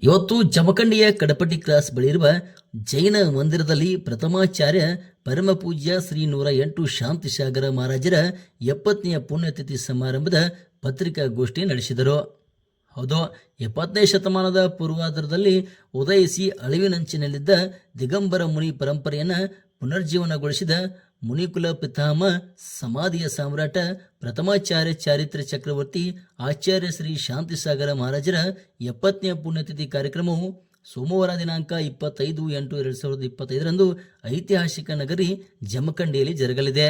ಇವತ್ತು ಜಮಖಂಡಿಯ ಕಡಪಟ್ಟಿ ಕ್ರಾಸ್ ಬಳಿ ಇರುವ ಜೈನ ಮಂದಿರದಲ್ಲಿ ಪ್ರಥಮಾಚಾರ್ಯ ಪರಮಪೂಜ್ಯ ಶ್ರೀ 108 ಶಾಂತಿಸಾಗರ ಮಹಾರಾಜರ 70ನೇ ಪುಣ್ಯತಿಥಿ ಸಮಾರಂಭದ ಪತ್ರಿಕಾಗೋಷ್ಠಿ ನಡೆಸಿದರು. ಹೌದು, 20ನೇ ಶತಮಾನದ ಪೂರ್ವಾರ್ಧದಲ್ಲಿ ಉದಯಿಸಿ ಅಳಿವಿನಂಚಿನಲ್ಲಿದ್ದ ದಿಗಂಬರ ಮುನಿ ಪರಂಪರೆಯನ್ನು ಪುನರ್ಜೀವನಗೊಳಿಸಿದ ಮುನಿಕುಲ ಪಿತಾಮಹ ಸಮಾಧಿಯ ಸಾಮ್ರಾಟ ಪ್ರಥಮಾಚಾರ್ಯ ಚಾರಿತ್ರ್ಯ ಚಕ್ರವರ್ತಿ ಆಚಾರ್ಯ ಶ್ರೀ ಶಾಂತಿಸಾಗರ ಮಹಾರಾಜರ 70ನೇ ಪುಣ್ಯತಿಥಿ ಕಾರ್ಯಕ್ರಮವು ಸೋಮವಾರ ದಿನಾಂಕ 25/8/2025 ಐತಿಹಾಸಿಕ ನಗರಿ ಜಮಖಂಡಿಯಲ್ಲಿ ಜರುಗಲಿದೆ.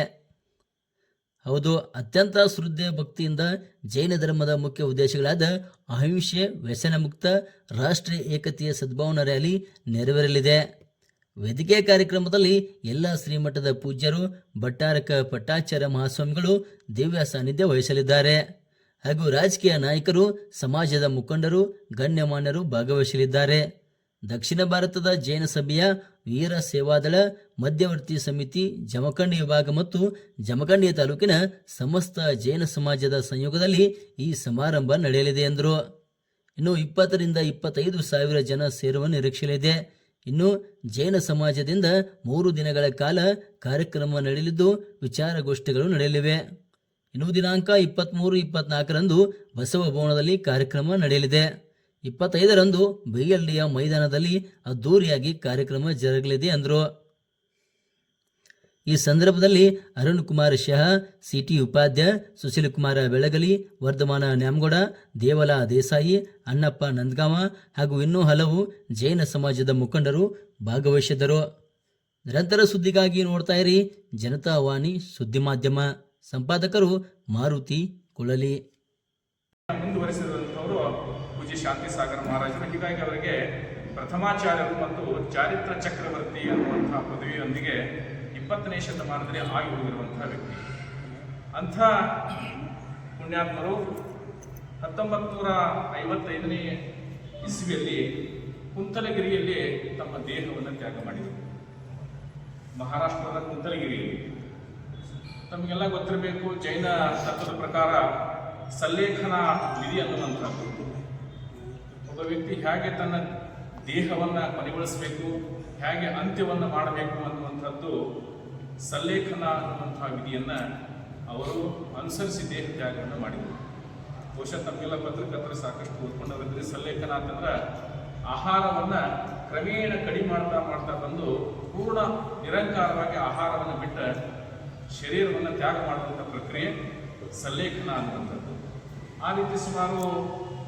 ಹೌದು, ಅತ್ಯಂತ ಶ್ರದ್ಧೆ ಭಕ್ತಿಯಿಂದ ಜೈನ ಧರ್ಮದ ಮುಖ್ಯ ಉದ್ದೇಶಗಳಾದ ಅಹಿಂಸೆ, ವ್ಯಸನ ಮುಕ್ತ, ರಾಷ್ಟ್ರೀಯ ಏಕತೆಯ ಸದ್ಭಾವನಾ ರ್ಯಾಲಿ ನೆರವೇರಲಿದೆ. ವೇದಿಕೆ ಕಾರ್ಯಕ್ರಮದಲ್ಲಿ ಎಲ್ಲ ಶ್ರೀಮಠದ ಪೂಜ್ಯರು, ಭಟ್ಟಾರಕ ಪಟ್ಟಾಚಾರ್ಯ ಮಹಾಸ್ವಾಮಿಗಳು ದಿವ್ಯ ಸಾನ್ನಿಧ್ಯ ವಹಿಸಲಿದ್ದಾರೆ. ಹಾಗೂ ರಾಜಕೀಯ ನಾಯಕರು, ಸಮಾಜದ ಮುಖಂಡರು, ಗಣ್ಯಮಾನ್ಯರು ಭಾಗವಹಿಸಲಿದ್ದಾರೆ. ದಕ್ಷಿಣ ಭಾರತದ ಜೈನ ಸಭೆಯ ವೀರ ಸೇವಾದಳ ಮಧ್ಯವರ್ತಿ ಸಮಿತಿ ಜಮಖಂಡಿ ವಿಭಾಗ ಮತ್ತು ಜಮಖಂಡಿ ತಾಲೂಕಿನ ಸಮಸ್ತ ಜೈನ ಸಮಾಜದ ಸಂಯೋಗದಲ್ಲಿ ಈ ಸಮಾರಂಭ ನಡೆಯಲಿದೆ ಎಂದರು. ಇನ್ನು 20ರಿಂದ 25 ಸಾವಿರ ಜನ ಸೇರುವ ನಿರೀಕ್ಷೆಯಿದೆ. ಇನ್ನು ಜೈನ ಸಮಾಜದಿಂದ 3 ದಿನಗಳ ಕಾಲ ಕಾರ್ಯಕ್ರಮ ನಡೆಯಲಿದ್ದು ವಿಚಾರಗೋಷ್ಠಿಗಳು ನಡೆಯಲಿವೆ. ಇನ್ನು ದಿನಾಂಕ 23-24ರಂದು ಬಸವ ಭವನದಲ್ಲಿ ಕಾರ್ಯಕ್ರಮ ನಡೆಯಲಿದೆ. 25ರಂದು ಬಿಎಲ್ಡಿಯ ಮೈದಾನದಲ್ಲಿ ಅದ್ದೂರಿಯಾಗಿ ಕಾರ್ಯಕ್ರಮ ಜರುಗಲಿದೆ ಎಂದರು. ಈ ಸಂದರ್ಭದಲ್ಲಿ ಅರುಣ್ ಕುಮಾರ್ ಶಹಾ, ಸಿಟಿ ಉಪಾಧ್ಯಾಯ, ಸುಶೀಲ್ ಕುಮಾರ ಬೆಳಗಲಿ, ವರ್ಧಮಾನ ನ್ಯಾಮಗೌಡ, ದೇವಲ ದೇಸಾಯಿ, ಅಣ್ಣಪ್ಪ ನಂದಗಾಮ ಹಾಗೂ ಇನ್ನೂ ಹಲವು ಜೈನ ಸಮಾಜದ ಮುಖಂಡರು ಭಾಗವಹಿಸಿದ್ದರು. ನಿರಂತರ ಸುದ್ದಿಗಾಗಿ ನೋಡ್ತಾ ಇರಿ ಜನತಾ ವಾಣಿ ಸುದ್ದಿ ಮಾಧ್ಯಮ. ಸಂಪಾದಕರು ಮಾರುತಿ ಕುಳಲಿ. ಮುಂದುವರಿಸಿದಂಥವರು ಪೂಜ್ಯ ಶಾಂತಿಸಾಗರ ಮಹಾರಾಜರು. ಹೀಗಾಗಿ ಅವರಿಗೆ ಪ್ರಥಮಾಚಾರ್ಯರು ಮತ್ತು ಚಾರಿತ್ರ ಚಕ್ರವರ್ತಿ ಅನ್ನುವಂತಹ ಪದವಿಯೊಂದಿಗೆ 20ನೇ ಶತಮಾನದಲ್ಲಿ ಆಗಿ ಹೋಗಿರುವಂತಹ ವ್ಯಕ್ತಿ. ಅಂಥ ಪುಣ್ಯಾತ್ಮರು 1955ನೇ ಇಸ್ವಿಯಲ್ಲಿ ಕುಂತಲಗಿರಿಯಲ್ಲಿ ತಮ್ಮ ದೇಹವನ್ನು ತ್ಯಾಗ ಮಾಡಿದರು. ಮಹಾರಾಷ್ಟ್ರದ ಕುಂತಲಗಿರಿಯಲ್ಲಿ. ತಮಗೆಲ್ಲ ಗೊತ್ತಿರಬೇಕು, ಜೈನ ತತ್ವದ ಪ್ರಕಾರ ಸಲ್ಲೇಖನ ವಿಧಿ ಅನ್ನುವಂಥದ್ದು. ಒಬ್ಬ ವ್ಯಕ್ತಿ ಹೇಗೆ ತನ್ನ ದೇಹವನ್ನು ಕೊನೆಗೊಳಿಸಬೇಕು, ಹೇಗೆ ಅಂತ್ಯವನ್ನು ಮಾಡಬೇಕು ಅನ್ನುವಂಥದ್ದು ಸಲ್ಲೇಖನ ಅನ್ನುವಂತಹ ವಿಧಿಯನ್ನು ಅವರು ಅನುಸರಿಸಿ ದೇಹ ತ್ಯಾಗವನ್ನು ಮಾಡಿದರು. ಬಹುಶಃ ತಮಗೆಲ್ಲ ಪತ್ರಕರ್ತರು ಸಾಕಷ್ಟು ಓದ್ಕೊಂಡವರಿದ್ರೆ ಸಲ್ಲೇಖನ ಅಂತಂದ್ರೆ ಆಹಾರವನ್ನು ಕ್ರಮೇಣ ಕಡಿಮೆ ಮಾಡ್ತಾ ಬಂದು ಪೂರ್ಣ ನಿರಂಕಾರವಾಗಿ ಆಹಾರವನ್ನು ಬಿಟ್ಟ ಶರೀರವನ್ನು ತ್ಯಾಗ ಮಾಡುವಂಥ ಪ್ರಕ್ರಿಯೆ ಸಲ್ಲೇಖನ ಅನ್ನುವಂಥದ್ದು. ಆ ರೀತಿ ಸುಮಾರು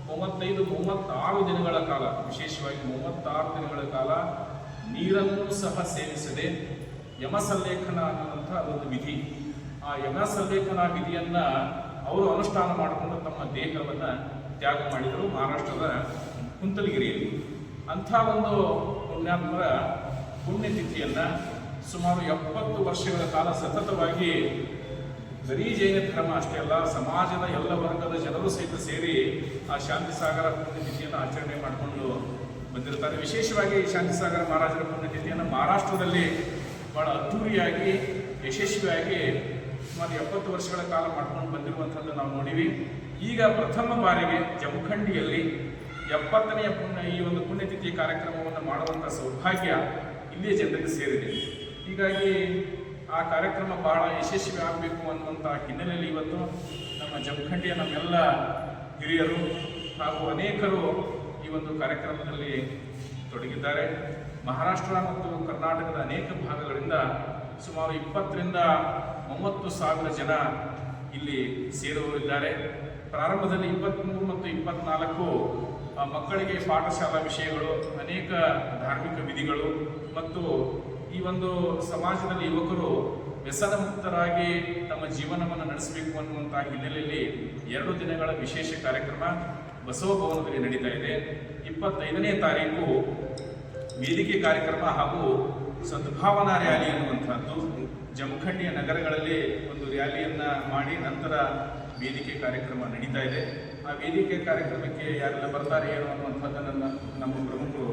35-36 ದಿನಗಳ ಕಾಲ, ವಿಶೇಷವಾಗಿ 36 ದಿನಗಳ ಕಾಲ ನೀರನ್ನು ಸಹ ಸೇವಿಸದೆ ಯಮಸಲ್ಲೇಖನ ಅನ್ನುವಂಥ ಒಂದು ವಿಧಿ. ಆ ಯಮಸಲ್ಲೇಖನ ವಿಧಿಯನ್ನು ಅವರು ಅನುಷ್ಠಾನ ಮಾಡಿಕೊಂಡು ತಮ್ಮ ದೇಹವನ್ನು ತ್ಯಾಗ ಮಾಡಿದರು ಮಹಾರಾಷ್ಟ್ರದ ಕುಂತಲಗಿರಿಯಲ್ಲಿ. ಅಂಥ ಒಂದು ಪುಣ್ಯಾತ್ಮರ ಪುಣ್ಯತಿಥಿಯನ್ನು ಸುಮಾರು 70 ವರ್ಷಗಳ ಕಾಲ ಸತತವಾಗಿ ಬರೀ ಜೈನ ಧರ್ಮ ಅಷ್ಟೇ ಅಲ್ಲ, ಸಮಾಜದ ಎಲ್ಲ ವರ್ಗದ ಜನರು ಸಹಿತ ಸೇರಿ ಆ ಶಾಂತಿಸಾಗರ ಪುಣ್ಯತಿಥಿಯನ್ನು ಆಚರಣೆ ಮಾಡಿಕೊಂಡು ಬಂದಿರ್ತಾರೆ. ವಿಶೇಷವಾಗಿ ಶಾಂತಿಸಾಗರ ಮಹಾರಾಜರ ಪುಣ್ಯತಿಥಿಯನ್ನು ಮಹಾರಾಷ್ಟ್ರದಲ್ಲಿ ಬಹಳ ಅದ್ಧೂರಿಯಾಗಿ ಯಶಸ್ವಿಯಾಗಿ ಸುಮಾರು 70 ವರ್ಷಗಳ ಕಾಲ ಮಾಡ್ಕೊಂಡು ಬಂದಿರುವಂಥದ್ದು ನಾವು ನೋಡಿವಿ. ಈಗ ಪ್ರಥಮ ಬಾರಿಗೆ ಜಮಖಂಡಿಯಲ್ಲಿ 70ನೇ ಈ ಒಂದು ಪುಣ್ಯತಿಥಿ ಕಾರ್ಯಕ್ರಮವನ್ನು ಮಾಡುವಂಥ ಸೌಭಾಗ್ಯ ಇಲ್ಲಿಯ ಜನರಿಗೆ ಸೇರಿದೆ. ಹೀಗಾಗಿ ಆ ಕಾರ್ಯಕ್ರಮ ಬಹಳ ಯಶಸ್ವಿ ಆಗಬೇಕು ಅನ್ನುವಂಥ ಹಿನ್ನೆಲೆಯಲ್ಲಿ ಇವತ್ತು ನಮ್ಮ ಜಮಖಂಡಿಯ ನಮ್ಮೆಲ್ಲ ಹಿರಿಯರು ಹಾಗೂ ಅನೇಕರು ಈ ಒಂದು ಕಾರ್ಯಕ್ರಮದಲ್ಲಿ ತೊಡಗಿದ್ದಾರೆ. ಮಹಾರಾಷ್ಟ್ರ ಮತ್ತು ಕರ್ನಾಟಕದ ಅನೇಕ ಭಾಗಗಳಿಂದ ಸುಮಾರು 20ರಿಂದ 30 ಸಾವಿರ ಜನ ಇಲ್ಲಿ ಸೇರುವವರಿದ್ದಾರೆ. ಪ್ರಾರಂಭದಲ್ಲಿ 23 ಮತ್ತು 24 ಮಕ್ಕಳಿಗೆ ಪಾಠಶಾಲಾ ವಿಷಯಗಳು, ಅನೇಕ ಧಾರ್ಮಿಕ ವಿಧಿಗಳು ಮತ್ತು ಈ ಒಂದು ಸಮಾಜದಲ್ಲಿ ಯುವಕರು ವ್ಯಸನ ಮುಕ್ತರಾಗಿ ತಮ್ಮ ಜೀವನವನ್ನು ನಡೆಸಬೇಕು ಅನ್ನುವಂಥ ಹಿನ್ನೆಲೆಯಲ್ಲಿ 2 ದಿನಗಳ ವಿಶೇಷ ಕಾರ್ಯಕ್ರಮ ಬಸವ ಭವನದಲ್ಲಿ ನಡೀತಾ ಇದೆ. 25ನೇ ತಾರೀಕು ವೇದಿಕೆ ಕಾರ್ಯಕ್ರಮ ಹಾಗೂ ಸದ್ಭಾವನಾ ರ್ಯಾಲಿ ಅನ್ನುವಂಥದ್ದು ಜಮಖಂಡಿಯ ನಗರಗಳಲ್ಲಿ ಒಂದು ರ್ಯಾಲಿಯನ್ನು ಮಾಡಿ ನಂತರ ವೇದಿಕೆ ಕಾರ್ಯಕ್ರಮ ನಡೀತಾ ಇದೆ. ಆ ವೇದಿಕೆ ಕಾರ್ಯಕ್ರಮಕ್ಕೆ ಯಾರೆಲ್ಲ ಬರ್ತಾರೆ ಏನು ಅನ್ನುವಂಥದ್ದನ್ನು ನಮ್ಮ ಪ್ರಮುಖರು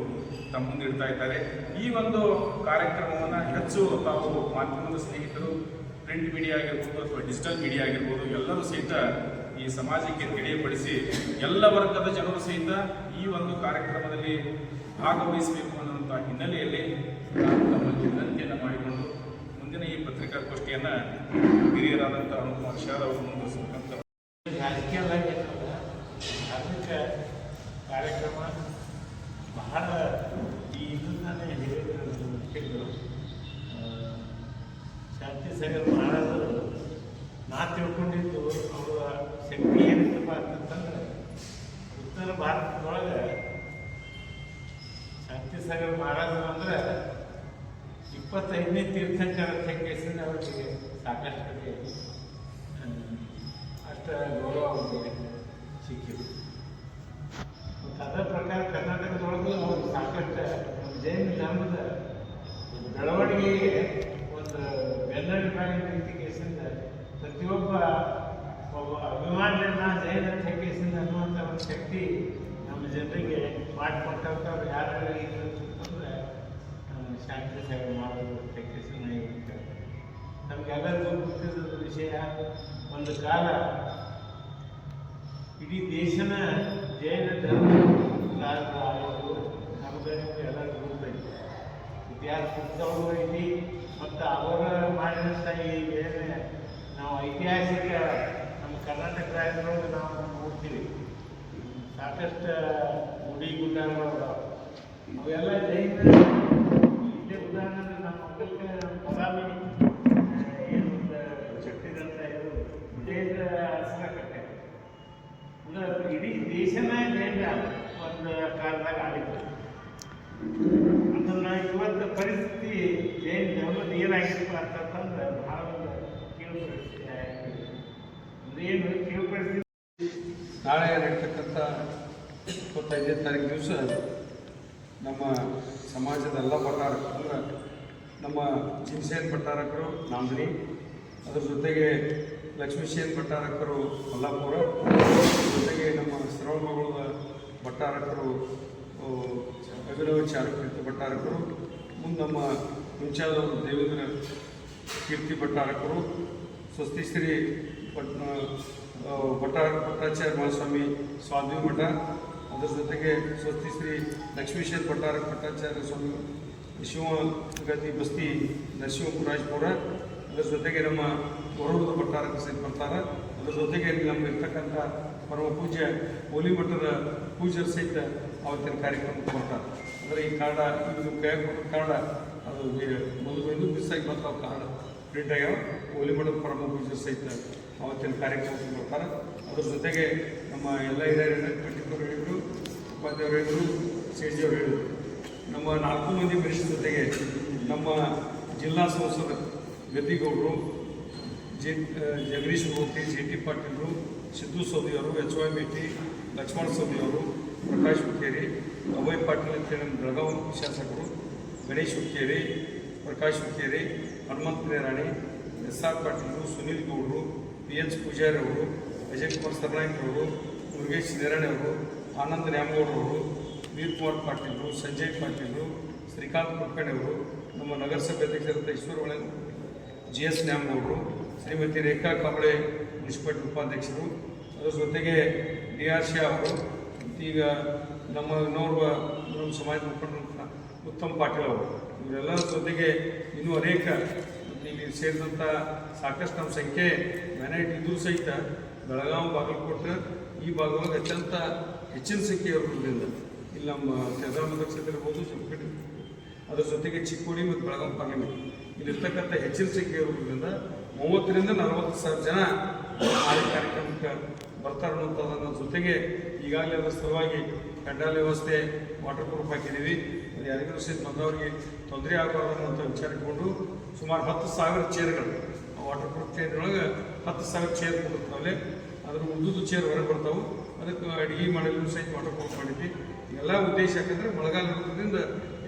ತಮ್ಮ ಮುಂದಿಡ್ತಾ ಇದ್ದಾರೆ. ಈ ಒಂದು ಕಾರ್ಯಕ್ರಮವನ್ನು ಹೆಚ್ಚು ತಾವು ಮಾಧ್ಯಮದ ಸ್ನೇಹಿತರು, ಪ್ರಿಂಟ್ ಮೀಡಿಯಾ ಆಗಿರ್ಬೋದು ಅಥವಾ ಡಿಜಿಟಲ್ ಮೀಡಿಯಾ ಆಗಿರ್ಬೋದು, ಎಲ್ಲರೂ ಸಹಿತ ಈ ಸಮಾಜಕ್ಕೆ ತಿಳಿಯಪಡಿಸಿ ಎಲ್ಲ ವರ್ಗದ ಜನರು ಸಹಿತ ಈ ಒಂದು ಕಾರ್ಯಕ್ರಮದಲ್ಲಿ ಭಾಗವಹಿಸಬೇಕು ಅನ್ನುವಂಥ ಹಿನ್ನೆಲೆಯಲ್ಲಿ ನಾನು ತಮ್ಮಲ್ಲಿ ವಿನಂತಿಯನ್ನು ಮಾಡಿಕೊಂಡು ಮುಂದಿನ ಈ ಪತ್ರಿಕಾಗೋಷ್ಠಿಯನ್ನು ಹಿರಿಯರಾದಂಥ ಅನುಕುಮಾರ್ ಶಾರ್ ಅವರು ಮುಂದುವರಿಸಬೇಕಂತ. ರಾಜಕೀಯವಾಗಿ ಧಾರ್ಮಿಕ ಕಾರ್ಯಕ್ರಮ ಬಹಳ ಈ ಇದನ್ನೇ ಹೇಳಿದ್ರು. ಶಾಂತಿ ಸಾಗರ್ ಮಹಾರಾಜರು ನಾ ತಿಳ್ಕೊಂಡಿದ್ದು ಅವರ ಶಕ್ತಿ ಏನಿತ್ತಪ್ಪ ಅಂತಂದ್ರೆ ಉತ್ತರ ಭಾರತದೊಳಗೆ ಶಾಂತಿ ಸಾಗರ್ ಮಹಾರಾಜರು ಅಂದ್ರೆ 25ನೇ ತೀರ್ಥಂಕರ ಕೇಸಿಂದ ಅವರಿಗೆ ಸಾಕಷ್ಟು ಅಷ್ಟ ಗೌರವ ಅವರಿಗೆ ಸಿಕ್ಕಿದೆ. ಮತ್ತು ಅದರ ಪ್ರಕಾರ ಕರ್ನಾಟಕದೊಳಗೂ ಅವರು ಸಾಕಷ್ಟು ಜೈನ ಧರ್ಮದ ಬೆಳವಣಿಗೆಗೆ ಒಂದು ಬೆನ್ನೆಲುಬಾಗಿನ ರೀತಿ ಕೇಸಿಂದ ಪ್ರತಿಯೊಬ್ಬ ಅಭಿಮಾನಿಯನ್ನ ಜೈನ ಕೇಸಿಂದ ಅನ್ನುವಂಥ ಒಂದು ಶಕ್ತಿ ನಮ್ಮ ಜನರಿಗೆ ಮಾಡಿಕೊಟ್ಟಂಥವ್ರು ಯಾರು ಅಂತಂದ್ರೆ ಶಾಂತಿ ಸೇವೆ ಮಾಡೋದು ಕೇಸಿನ ನಮಗೆಲ್ಲರಿಗೂ ಗೊತ್ತಿದ್ದ ವಿಷಯ. ಒಂದು ಕಾಲ ಇಡೀ ದೇಶನ ಜೈನ ಧರ್ಮ ಆಗೋದು ನಮಗೆ ಎಲ್ಲರಿಗೂ ಗೊತ್ತೈತಿ. ಇತಿಹಾಸ ಪುಸ್ತಕಗಳು ಐತಿ ಮತ್ತು ಅವರ ಮಾಡಿದಂಥ ಈ ಬೇರೆ ನಾವು ಐತಿಹಾಸಿಕ ನಮ್ಮ ಕರ್ನಾಟಕ ರಾಜ್ಯದೊಳಗೆ ನಾವು ನೋಡ್ತೀವಿ. ಸಾಕಷ್ಟು ಗುಡಿ ಗುಡ್ಡಗಳು ಅವೆಲ್ಲ ಜೈನ. ಇದೇ ಉದಾಹರಣೆ ನಮ್ಮ ಮಕ್ಕಳಿಗೆ ಬದಾಮಿ ಏನು ಶಕ್ತಿದಂತ ಇದು ಜೈನ ಹೆಸರ ಕಟ್ಟೆ ಅಂದ್ರೆ ಇಡೀ ದೇಶನ ಜೈನ ಒಂದು ಕಾಲದಾಗ ಆಗಿತ್ತು. ಅದನ್ನು ಇವತ್ತು ಪರಿಸ್ಥಿತಿ ಜೈನ ಧರ್ಮದ ಏನಾಗಿತ್ತು ಅಂತಂದ್ರೆ ಭಾಳ ಒಂದು ಕೀಳು ಪರಿಸ್ಥಿತಿ ಆಗಿದೆ. ಏನು ಕೀಳು ಪರಿಸ್ಥಿತಿ ನಾಳೆ ನಡೀತಕ್ಕಂಥ 25ನೇ ತಾರೀಕು ದಿವಸ ನಮ್ಮ ಸಮಾಜದ ಎಲ್ಲ ಭಟ್ಟಾರಕರು ಅಂದ್ರೆ ನಮ್ಮ ಜಿನ್ಸೇನ್ ಭಟ್ಟಾರಕರು ನಾಂದನಿ, ಅದ್ರ ಜೊತೆಗೆ ಲಕ್ಷ್ಮೀಸೇನ್ ಭಟ್ಟಾರಕರು ಕೊಲ್ಲಾಪುರ, ಜೊತೆಗೆ ನಮ್ಮ ಶ್ರವಣಬೆಳಗೊಳದ ಭಟ್ಟಾರಕರು ಅಭಿನವ ಚಾರುಕೀರ್ತಿ ಭಟ್ಟಾರಕರು, ಮುಂದೆ ನಮ್ಮ ಮುಂಚಾದವರು ದೇವೇಂದ್ರ ಕೀರ್ತಿ ಭಟ್ಟಾರಕರು, ಸ್ವಸ್ತಿಶ್ರೀ ಭಟ್ಟಾಚಾರ್ಯ ಮಹಾಸ್ವಾಮಿ ಸ್ವಾಮಿ ಮಠ, ಅದರ ಜೊತೆಗೆ ಸ್ವಸ್ತಿಶ್ರೀ ಲಕ್ಷ್ಮೀಶೇನ್ ಭಟ್ಟಾಚಾರ್ಯ ಸ್ವಾಮಿ ಶಿವಗತಿ ಬಸ್ತಿ ನರಸಿಂಹಪುರಾಜಪುರ, ಅದರ ಜೊತೆಗೆ ನಮ್ಮ ಹೊರಡದ ಭಟ್ಟಾರಕ ಸಹಿತ ಬರ್ತಾರೆ. ಅದರ ಜೊತೆಗೆ ನಮ್ಮ ಇರ್ತಕ್ಕಂಥ ಪರಮ ಪೂಜ್ಯ ಹೋಲಿ ಮಠದ ಪೂಜ್ಯರು ಸಹಿತ ಅವತ್ತಿನ ಕಾರ್ಯಕ್ರಮಕ್ಕೆ ಬರ್ತಾರೆ. ಅಂದರೆ ಈ ಕಾರ್ಡ ಇದು ಕೈಯಾಗ ಕಾರ್ಡ ಅದು ಒಂದು ದಿವಸ ಬರ್ತಾವೆ ಕಾರ್ಡ್ ಪ್ರಿಂಟ್ ಆಗ್ಯಾವ. ಹೋಲಿ ಮಠದ ಪರಮ ಪೂಜ್ಯರು ಸಹಿತ ಅವತ್ತಿನ ಕಾರ್ಯಕ್ರಮಕ್ಕೆ ಬರ್ತಾರೆ. ಅದ್ರ ಜೊತೆಗೆ ನಮ್ಮ ಎಲ್ಲ ಹಿರಿಯರು ಪಂಡಿತರು ಹೇಳಿದರು, ಉಪಾಧ್ಯಾಯರು ಹೇಳಿದರು, ಸೇಠಿಯವರು ಹೇಳಿದರು. ನಮ್ಮ 4 ಮಂದಿ ಮಿನಿಸ್ಟರ್ ಜೊತೆಗೆ ನಮ್ಮ ಜಿಲ್ಲಾ ಸಂಸದ ಗದ್ದಿಗೌಡರು, ಜಗದೀಶ್ ಮೂರ್ತಿ, ಜೆ.ಟಿ. ಪಾಟೀಲರು, ಸಿದ್ದು ಸೌದಿಯವರು, ಎಚ್.ವೈ. ಮೇಟಿ, ಲಕ್ಷ್ಮಣ ಸೌದಿಯವರು, ಪ್ರಕಾಶ್ ಹುಕ್ಕೇರಿ, ಅಭಯ್ ಪಾಟೀಲ್ ಅಂತೇಳಿ ನಮ್ಮ ಬೆಳಗಾವಿ ಶಾಸಕರು, ಗಣೇಶ್ ಹುಕ್ಕೇರಿ, ಪ್ರಕಾಶ್ ಹುಕ್ಕೇರಿ, ಹನುಮಂತ ನೇರಾಣಿ, ಎಸ್.ಆರ್. ಪಾಟೀಲರು, ಸುನೀಲ್ ಗೌಡರು, ಪಿ.ಎಚ್. ಪೂಜಾರಿ ಅವರು, ಅಜಯ್ ಕುಮಾರ್ ಸರ್ನಾಯ್ಕರವರು, ಮುರುಗೇಶ್ ನೇರಾಣಿ ಅವರು, ಆನಂದ್ ನ್ಯಾಮಗೌಡರವರು, ವೀರ್ ಕುಮಾರ್ ಪಾಟೀಲರು, ಸಂಜಯ್ ಪಾಟೀಲರು, ಶ್ರೀಕಾಂತ್ ಕುಲಕರ್ಣಿಯವರು, ನಮ್ಮ ನಗರಸಭೆ ಅಧ್ಯಕ್ಷರಾದ ಈಶ್ವರ ಜಿ.ಎಸ್. ನ್ಯಾಮಗೌಡರು, ಶ್ರೀಮತಿ ರೇಖಾ ಕಾಂಬಳೆ ಮುನ್ಸಿಪಾಲಿಟಿ ಉಪಾಧ್ಯಕ್ಷರು, ಅದರ ಜೊತೆಗೆ ಡಿ.ಆರ್. ಶಾ ಅವರು, ಈಗ ನಮ್ಮ ಇನ್ನೋರ್ವ ನಮ್ಮ ಸಮಾಜ ಮುಖಂಡರಂಥ ಉತ್ತಮ್ ಪಾಟೀಲ್ ಅವರು, ಇವರೆಲ್ಲರ ಜೊತೆಗೆ ಇನ್ನೂ ಅನೇಕ ಇಲ್ಲಿ ಸೇರಿದಂಥ ಸಾಕಷ್ಟು ನಮ್ಮ ಸಂಖ್ಯೆ ಮೈನಾರಿಟಿ ಇದ್ದರೂ ಸಹಿತ ಬೆಳಗಾವಿ, ಬಾಗಲಕೋಟೆ ಈ ಭಾಗದೊಳಗೆ ಹೆಚ್ಚಿನ ಸಂಖ್ಯೆ ಇರೋದ್ರಿಂದ ಇಲ್ಲಿ ನಮ್ಮ ಕೆದಾರ ಕ್ಷೇತ್ರ ಇರ್ಬೋದು, ಜಮಖಂಡಿ, ಅದರ ಜೊತೆಗೆ ಚಿಕ್ಕೋಡಿ ಮತ್ತು ಬೆಳಗಾವಿ ಪಾರ್ಲಿಮೆಂಟ್ ಇಲ್ಲಿರ್ತಕ್ಕಂಥ ಹೆಚ್ಚಿನ ಸಂಖ್ಯೆ ಇರೋದ್ರಿಂದ 30,000 ರಿಂದ 40,000 ಜನ ಆ ಕಾರ್ಯಕ್ರಮಕ್ಕೆ ಬರ್ತಾರೆ ಅನ್ನೋಂಥದ್ದನ್ನು ಜೊತೆಗೆ ಈಗಾಗಲೇ ಅದರ ಸಲುವಾಗಿ ಪೆಂಡಾಲ್ ವ್ಯವಸ್ಥೆ ವಾಟರ್ ಪ್ರೂಫ್ ಹಾಕಿದ್ದೀವಿ. ಅದು ಯಾರಿಗೂ ಸಹಿತ ಬಂದವರಿಗೆ ತೊಂದರೆ ಆಗಬಾರ್ದು ಅಂತ ವಿಚಾರ ಇಟ್ಕೊಂಡು ಸುಮಾರು 10,000 ಚೇರ್ಗಳು ವಾಟರ್ ಪ್ರೂಫ್ ಚೇರ್ನೊಳಗೆ 10,000 ಚೇರ್ ಕೊಡ್ತಾವಲ್ಲೇ ಅದ್ರ ಉದ್ದುದು ಚೇರ್ ಹೊರಗೆ ಬರ್ತಾವೆ. ಅದಕ್ಕೆ ಅಡುಗೆ ಮಾಡಲು ಸಹಿತ ವಾಟರ್ ಪ್ರೂಫ್ ಮಾಡಿದ್ವಿ. ಎಲ್ಲ ಉದ್ದೇಶ ಯಾಕಂದರೆ ಮಳೆಗಾಲ ಇರೋದ್ರಿಂದ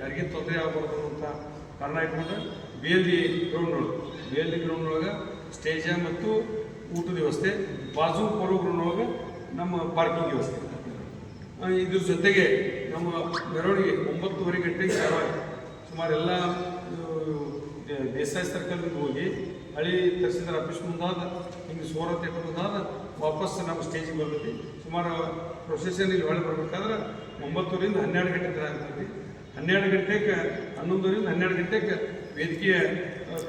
ಯಾರಿಗೂ ತೊಂದರೆ ಆಗಬಾರ್ದು ಅಂತ ಕಾರಣ ಇಟ್ಕೊಂಡು BLD ಗ್ರೌಂಡ್ನೊಳಗೆ ಸ್ಟೇಜ ಮತ್ತು ಊಟದ ವ್ಯವಸ್ಥೆ, ಬಾಜು ಪರೋ ಗ್ರೌಂಡ್ನೊಳಗೆ ನಮ್ಮ ಪಾರ್ಕಿಂಗ್ ವ್ಯವಸ್ಥೆ. ಇದ್ರ ಜೊತೆಗೆ ನಮ್ಮ ಮೆರವಣಿಗೆ 9:30 ಗಂಟೆಗೆ ಚಾಲು ಸುಮಾರು ಎಲ್ಲ ದೇಸಾಯಿ ಸರ್ಕಲ್ನಿಂದ ಹೋಗಿ ಹಳಿ ತಹಸೀಲ್ದಾರ್ ಆಫೀಸ್ ಮುಂದಾದ ಹಿಂಗೆ ಸೋರ ಥಿಯೇಟರ್ ಮುಂದಾದ ವಾಪಸ್ ನಮ್ಮ ಸ್ಟೇಜಿಗೆ ಬರ್ತೈತಿ. ಸುಮಾರು ಪ್ರೊಸೆಷನ್ ಇಲ್ಲಿ ಹೊಳೆ ಬರ್ಬೇಕಾದ್ರೆ 9ರಿಂದ 12 ಗಂಟೆ ತನಕ ಆಗ್ತದೆ. 12 ಗಂಟೆಗೆ 11ರಿಂದ 12 ಗಂಟೆಗೆ ವೇದಿಕೆಯ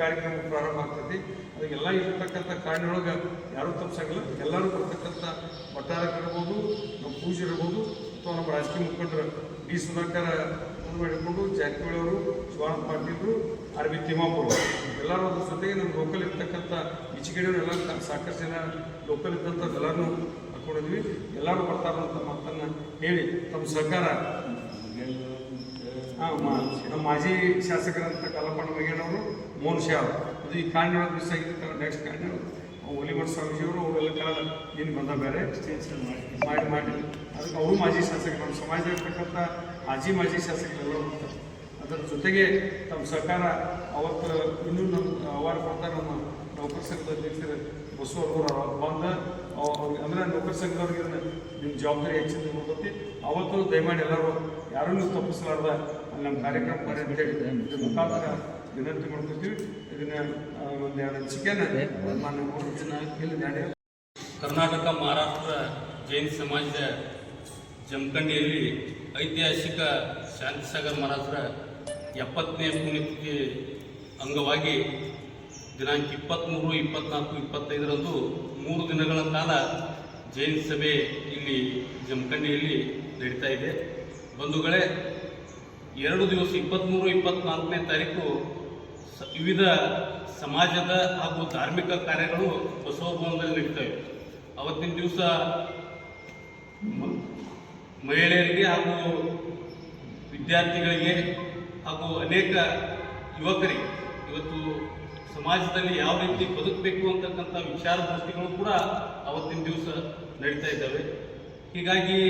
ಕಾರ್ಯಕ್ರಮ ಪ್ರಾರಂಭ ಆಗ್ತದೆ. ಅದಕ್ಕೆಲ್ಲ ಇರ್ತಕ್ಕಂಥ ಕಾಡಿನೊಳಗೆ ಯಾರೂ ತಪ್ಪಿಸಂಗಿಲ್ಲ. ಎಲ್ಲರೂ ಬರ್ತಕ್ಕಂಥ ವಟ್ಟಾರಕ್ಕಿರ್ಬೋದು, ನಮ್ಮ ಪೂಜೆರಿರ್ಬೋದು, ಅಥವಾ ನಮ್ಮ ರಾಜಕೀಯ ಮುಖಂಡರು ಡಿ ಸುಧಾಕರ್ ಹಿಡ್ಕೊಂಡು ಜಾರಕಿಹೊಳಿ ಅವರು, ಶಿವಾನಂದ ಪಾಟೀಲರು, ಆರ್ ಬಿ ತಿಮ್ಮಾಪುರ ಎಲ್ಲರೂ ಅದ್ರ ಜೊತೆಗೆ ನಮ್ಮ ಲೋಕಲ್ ಇರ್ತಕ್ಕಂಥ ಈಚೆಗಡೆಯವರು ಎಲ್ಲ ಸಾಕಷ್ಟು ಜನ ಲೋಕಲ್ ಇದ್ದಂಥದ್ದು ಎಲ್ಲರೂ ಹಾಕೊಂಡಿದ್ವಿ. ಎಲ್ಲರೂ ಬರ್ತಾರಂತ ಮಾತನ್ನು ಹೇಳಿ ತಮ್ಮ ಸಹಕಾರ ನಮ್ಮ ಮಾಜಿ ಶಾಸಕರಂತ ಕಲ್ಲಪ್ಪಣ್ಣ ಮಗೇನವರು, ಮೋಹನ್ ಶಾ ಅದು ಈ ಕಾಂಡಿನೊಳಗೆ ಮಿಸ್ ಆಗಿರ್ತಾರೆ. ನೆಕ್ಸ್ಟ್ ಕಾಂಡಿನೊಳಗೆ ಒಲಿಮಠ ಸ್ವಾಮೀಜಿಯವರು ಅವರೆಲ್ಲ ಕಾಲ ಏನು ಬಂದ ಬೇರೆ ಮಾಡಿ ಅದಕ್ಕೆ ಅವರು ಮಾಜಿ ಶಾಸಕರು, ನಮ್ಮ ಸಮಾಜದಲ್ಲಿರ್ತಕ್ಕಂಥ ಮಾಜಿ ಶಾಸಕರೆಲ್ಲ ಬರ್ತಾರೆ. ಅದರ ಜೊತೆಗೆ ತಮ್ಮ ಸಹಕಾರ ಅವತ್ತು ಇನ್ನೂ ನಮ್ಮ ಅವಾರ್ಡ್ ಕೊಡ್ತಾರೆ. ನಮ್ಮ ನೌಕರ ಸಂಘದ ಅಧ್ಯಕ್ಷರು ಬಸವ ಅವರು ಬಂದ ಅಂದರೆ ನೌಕರ ಸಂಘದವ್ರಿಗೆ ನಿಮ್ಮ ಜವಾಬ್ದಾರಿ ಹೆಚ್ಚಿನ ಬರ್ತೈತಿ. ಅವತ್ತು ದಯಮಾಡಿ ಎಲ್ಲರೂ ಯಾರೂ ನೀವು ತಪ್ಪಿಸಲಾರ್ದ ನಮ್ಮ ಕಾರ್ಯಕ್ರಮ ಮಾಡಿ ಅಂತೇಳಿ ಇದ್ರ ಮುಖಾಂತರ ವಿನಂತಿ ಮಾಡ್ಕೊತೀವಿ. ಇದನ್ನ ಒಂದು 2 ಹಂಚಿಕೆನ ನಾನು 3 ಜನ ಇಲ್ಲಿ ಕರ್ನಾಟಕ ಮಹಾರಾಷ್ಟ್ರ ಜೈನ ಸಮಾಜದ ಜಮಖಂಡಿಯಲ್ಲಿ ಐತಿಹಾಸಿಕ ಶಾಂತಿಸಾಗರ್ ಮಹಾರಾಜರ 70ನೇ ಪುಣ್ಯತಿಥಿ ಅಂಗವಾಗಿ ದಿನಾಂಕ 23, 24, 25ರಂದು 3 ದಿನಗಳ ಕಾಲ ಜೈನ ಸಭೆ ಇಲ್ಲಿ ಜಮಖಂಡಿಯಲ್ಲಿ ನಡೀತಾ ಇದೆ. ಬಂಧುಗಳೇ, 2 ದಿವಸ 23, 24ನೇ ತಾರೀಕು ವಿವಿಧ ಸಮಾಜದ ಹಾಗೂ ಧಾರ್ಮಿಕ ಕಾರ್ಯಗಳು ಬಸವಭವನದಲ್ಲಿ ನಡೀತವೆ. ಅವತ್ತಿನ ದಿವಸ ಮಹಿಳೆಯರಿಗೆ ಹಾಗೂ ವಿದ್ಯಾರ್ಥಿಗಳಿಗೆ ಹಾಗೂ ಅನೇಕ ಯುವಕರಿಗೆ ಇವತ್ತು ಸಮಾಜದಲ್ಲಿ ಯಾವ ರೀತಿ ಬದುಕಬೇಕು ಅಂತಕ್ಕಂಥ ವಿಚಾರಗೋಷ್ಠಿಗಳು ಕೂಡ ಅವತ್ತಿನ ದಿವಸ ನಡೀತಾ ಇದ್ದಾವೆ. ಹೀಗಾಗಿ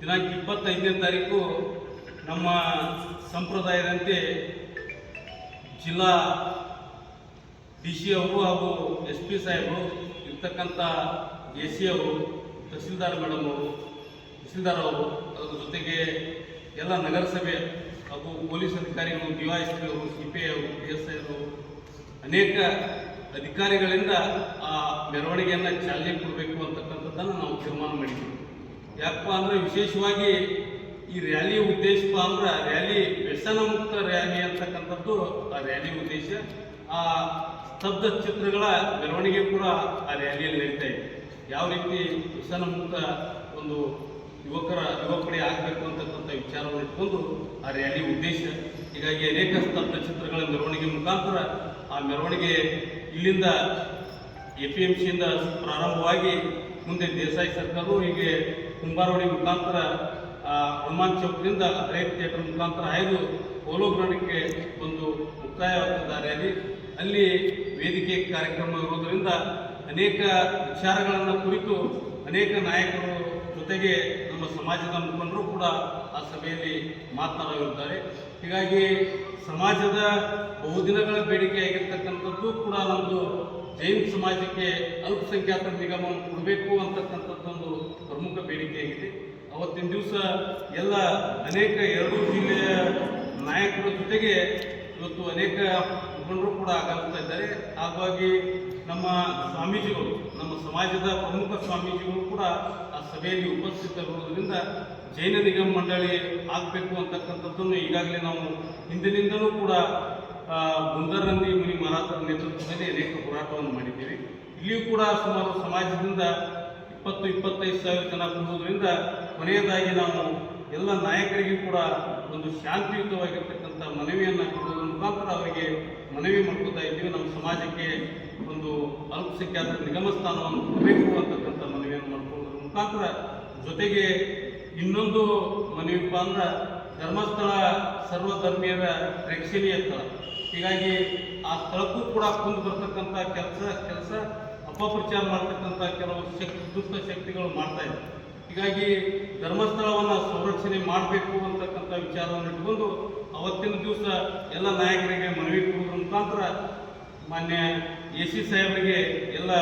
ದಿನಾಂಕ 25ನೇ ತಾರೀಕು ನಮ್ಮ ಸಂಪ್ರದಾಯದಂತೆ ಜಿಲ್ಲಾ DC ಅವರು ಹಾಗೂ SP ಸಾಹೇಬರು ಇರ್ತಕ್ಕಂಥ AC ಅವರು, ತಹಸೀಲ್ದಾರ್ ಮೇಡಮ್ ಅವರು, ತಹಸೀಲ್ದಾರ್ ಅವರು, ಅದರ ಜೊತೆಗೆ ಎಲ್ಲ ನಗರಸಭೆ ಹಾಗೂ ಪೊಲೀಸ್ ಅಧಿಕಾರಿಗಳು, DYSP ಅವರು, CPI ಅವರು, PSI ಅವರು, ಅನೇಕ ಅಧಿಕಾರಿಗಳಿಂದ ಆ ಮೆರವಣಿಗೆಯನ್ನು ಚಾಲನೆ ಕೊಡಬೇಕು ಅಂತಕ್ಕಂಥದ್ದನ್ನು ನಾವು ತೀರ್ಮಾನ ಮಾಡಿದ್ದೀವಿ. ಯಾಕಪ್ಪ ಅಂದರೆ ವಿಶೇಷವಾಗಿ ಈ ರ್ಯಾಲಿ ಉದ್ದೇಶಪ್ಪ ಅಂದ್ರೆ ರ್ಯಾಲಿ ವ್ಯಸನ ಮುಕ್ತ ರ್ಯಾಲಿ ಅಂತಕ್ಕಂಥದ್ದು ಆ ರ್ಯಾಲಿ ಉದ್ದೇಶ. ಆ ಸ್ತಬ್ಧ ಚಿತ್ರಗಳ ಮೆರವಣಿಗೆ ಕೂಡ ಆ ರ್ಯಾಲಿಯಲ್ಲಿ ನಡೀತಾ ಇದೆ. ಯಾವ ರೀತಿ ವ್ಯಸನ ಮುಕ್ತ ಒಂದು ಯುವಪಡೆ ಆಗಬೇಕು ಅಂತಕ್ಕಂಥ ವಿಚಾರವನ್ನು ಇಟ್ಕೊಂಡು ಆ ರ್ಯಾಲಿ ಉದ್ದೇಶ. ಹೀಗಾಗಿ ಅನೇಕ ಸ್ತಬ್ಧ ಚಿತ್ರಗಳ ಮೆರವಣಿಗೆ ಮುಖಾಂತರ ಆ ಮೆರವಣಿಗೆ ಇಲ್ಲಿಂದ APMCಯಿಂದ ಪ್ರಾರಂಭವಾಗಿ ಮುಂದೆ ದೇಸಾಯಿ ಸರ್ಕಲ್, ಹೀಗೆ ಕುಂಬಾರವಾಡಿ ಮುಖಾಂತರ ಹನುಮಾನ್ ಚೌಕದಿಂದ ರೈಟ್ ಥಿಯೇಟರ್ ಮುಖಾಂತರ ಹಾಯ್ದು ಪೋಲೋ ಗ್ರೌಂಡ್ಗೆ ಒಂದು ಮುಕ್ತಾಯವಾಗ್ತದೆ ರ್ಯಾಲಿ. ಅಲ್ಲಿ ವೇದಿಕೆ ಕಾರ್ಯಕ್ರಮ ಇರುವುದರಿಂದ ಅನೇಕ ವಿಚಾರಗಳನ್ನು ಕುರಿತು ಅನೇಕ ನಾಯಕರು ಜೊತೆಗೆ ನಮ್ಮ ಸಮಾಜದ ಮುಖಂಡರು ಕೂಡ ಆ ಸಭೆಯಲ್ಲಿ ಮಾತನಾಡಲಿದ್ದಾರೆ. ಹೀಗಾಗಿ ಸಮಾಜದ ಬಹುದಿನಗಳ ಬೇಡಿಕೆಯಾಗಿರ್ತಕ್ಕಂಥದ್ದು ಕೂಡ ನಮ್ಮದು ಜೈನ ಸಮಾಜಕ್ಕೆ ಅಲ್ಪಸಂಖ್ಯಾತರ ನಿಗಮವನ್ನು ಕೊಡಬೇಕು ಅಂತಕ್ಕಂಥದ್ದೊಂದು ಪ್ರಮುಖ ಬೇಡಿಕೆಯಾಗಿದೆ. ಅವತ್ತಿನ ದಿವಸ ಎಲ್ಲ ಅನೇಕ 2 ಜಿಲ್ಲೆಯ ನಾಯಕರ ಜೊತೆಗೆ ಇವತ್ತು ಅನೇಕ ಮುಖಂಡರು ಕೂಡ ಆಗಮಿಸ್ತಾ ಇದ್ದಾರೆ. ಹಾಗಾಗಿ ನಮ್ಮ ಸ್ವಾಮೀಜಿಗಳು, ನಮ್ಮ ಸಮಾಜದ ಪ್ರಮುಖ ಸ್ವಾಮೀಜಿಗಳು ಕೂಡ ಆ ಸಭೆಯಲ್ಲಿ ಉಪಸ್ಥಿತರಿರುವುದರಿಂದ ಜೈನ ನಿಗಮ ಮಂಡಳಿ ಆಗಬೇಕು ಅಂತಕ್ಕಂಥದ್ದನ್ನು ಈಗಾಗಲೇ ನಾವು ಹಿಂದಿನಿಂದಲೂ ಕೂಡ ಗುಂದರ್ನಂದಿ ಮುನಿ ಮಹಾರಾಜರ ನೇತೃತ್ವದಲ್ಲಿ ಅನೇಕ ಹೋರಾಟವನ್ನು ಮಾಡಿದ್ದೀವಿ. ಇಲ್ಲಿಯೂ ಕೂಡ ಸುಮಾರು ಸಮಾಜದಿಂದ 20-25 ಸಾವಿರ ಜನ ಕೊಡುವುದರಿಂದ ಕೊನೆಯದಾಗಿ ನಾವು ಎಲ್ಲ ನಾಯಕರಿಗೂ ಕೂಡ ಒಂದು ಶಾಂತಿಯುತವಾಗಿರ್ತಕ್ಕಂಥ ಮನವಿಯನ್ನು ಕೊಡುವುದರ ಮುಖಾಂತರ ಅವರಿಗೆ ಮನವಿ ಮಾಡ್ಕೋತಾ ಇದ್ದೀವಿ. ನಮ್ಮ ಸಮಾಜಕ್ಕೆ ಒಂದು ಅಲ್ಪಸಂಖ್ಯಾತರ ನಿಗಮ ಸ್ಥಾನವನ್ನು ಕೊಡಬೇಕು ಅಂತಕ್ಕಂಥ ಮನವಿಯನ್ನು ಮಾಡ್ಕೊಳ್ಳೋದ್ರ ಮುಖಾಂತರ ಜೊತೆಗೆ ಇನ್ನೊಂದು ಮನವಿಪ್ಪ ಅಂದ್ರೆ ಧರ್ಮಸ್ಥಳ ಸರ್ವಧರ್ಮೀಯರ ಪ್ರೇಕ್ಷಣೀಯ ಸ್ಥಳ. ಹೀಗಾಗಿ ಆ ಸ್ಥಳಕ್ಕೂ ಕೂಡ ಕುಂದು ಬರ್ತಕ್ಕಂಥ ಕೆಲಸ ಅಪಪ್ರಚಾರ ಮಾಡ್ತಕ್ಕಂಥ ಕೆಲವು ದುಷ್ಟ ಶಕ್ತಿಗಳು ಮಾಡ್ತಾ ಇದ್ದಾರೆ. ಹೀಗಾಗಿ ಧರ್ಮಸ್ಥಳವನ್ನು ಸಂರಕ್ಷಣೆ ಮಾಡಬೇಕು ಅಂತಕ್ಕಂಥ ವಿಚಾರವನ್ನು ಇಟ್ಕೊಂಡು ಅವತ್ತಿನ ದಿವಸ ಎಲ್ಲ ನಾಯಕರಿಗೆ ಮನವಿ ಕೊಡುವುದರ ಮುಖಾಂತರ ಮಾನ್ಯ AC ಸಾಹೇಬರಿಗೆ ಎಲ್ಲ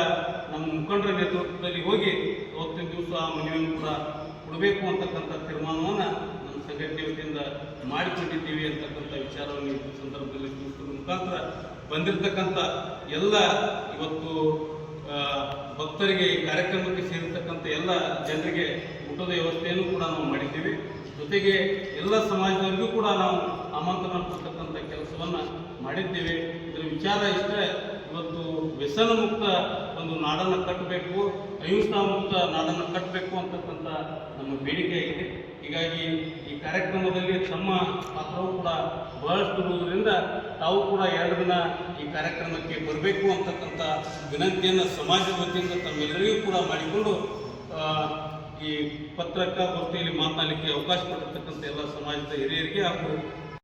ನಮ್ಮ ಮುಖಂಡರ ನೇತೃತ್ವದಲ್ಲಿ ಹೋಗಿ ಅವತ್ತಿನ ದಿವಸ ಆ ಮನವಿಯನ್ನು ಕೂಡ ಕೊಡಬೇಕು ಅಂತಕ್ಕಂಥ ತೀರ್ಮಾನವನ್ನು ನಮ್ಮ ಸಂಘಟನೆ ವತಿಯಿಂದ ಮಾಡಿಕೊಂಡಿದ್ದೀವಿ ಅಂತಕ್ಕಂಥ ವಿಚಾರವನ್ನು ಈ ಸಂದರ್ಭದಲ್ಲಿ ತಿಳಿಸುವುದರ ಮುಖಾಂತರ ಬಂದಿರತಕ್ಕಂಥ ಎಲ್ಲ ಇವತ್ತು ಭಕ್ತರಿಗೆ ಈ ಕಾರ್ಯಕ್ರಮಕ್ಕೆ ಸೇರಿರ್ತಕ್ಕಂಥ ಎಲ್ಲ ಜನರಿಗೆ ಊಟದ ವ್ಯವಸ್ಥೆಯನ್ನು ಕೂಡ ನಾವು ಮಾಡಿದ್ದೀವಿ. ಜೊತೆಗೆ ಎಲ್ಲ ಸಮಾಜದವರಿಗೂ ಕೂಡ ನಾವು ಆಮಂತ್ರಣ ಕೊಡ್ತಕ್ಕಂಥ ಕೆಲಸವನ್ನು ಮಾಡಿದ್ದೇವೆ. ಇದರ ವಿಚಾರ ಇಷ್ಟೇ, ಇವತ್ತು ವ್ಯಸನ ಮುಕ್ತ ಒಂದು ನಾಡನ್ನು ಕಟ್ಟಬೇಕು, ಅಹಿಂಸಾ ಮುಕ್ತ ನಾಡನ್ನು ಕಟ್ಟಬೇಕು ಅಂತಕ್ಕಂಥ ನಮ್ಮ ಬೇಡಿಕೆ ಆಗಿದೆ. ಹೀಗಾಗಿ ಈ ಕಾರ್ಯಕ್ರಮದಲ್ಲಿ ತಮ್ಮ ಪಾತ್ರವು ಕೂಡ ಬಹಳಷ್ಟು ಇರುವುದರಿಂದ ತಾವು ಕೂಡ 2 ದಿನ ಈ ಕಾರ್ಯಕ್ರಮಕ್ಕೆ ಬರಬೇಕು ಅಂತಕ್ಕಂಥ ವಿನಂತಿಯನ್ನು ಸಮಾಜದ ವತಿಯಿಂದ ತಮ್ಮೆಲ್ಲರಿಗೂ ಕೂಡ ಮಾಡಿಕೊಂಡು ಈ ಪತ್ರಿಕಾಗೋಷ್ಠಿಯಲ್ಲಿ ಮಾತನಾಡಲಿಕ್ಕೆ ಅವಕಾಶ ಪಟ್ಟಿರ್ತಕ್ಕಂಥ ಎಲ್ಲ ಸಮಾಜದ ಹಿರಿಯರಿಗೆ ಹಾಗೂ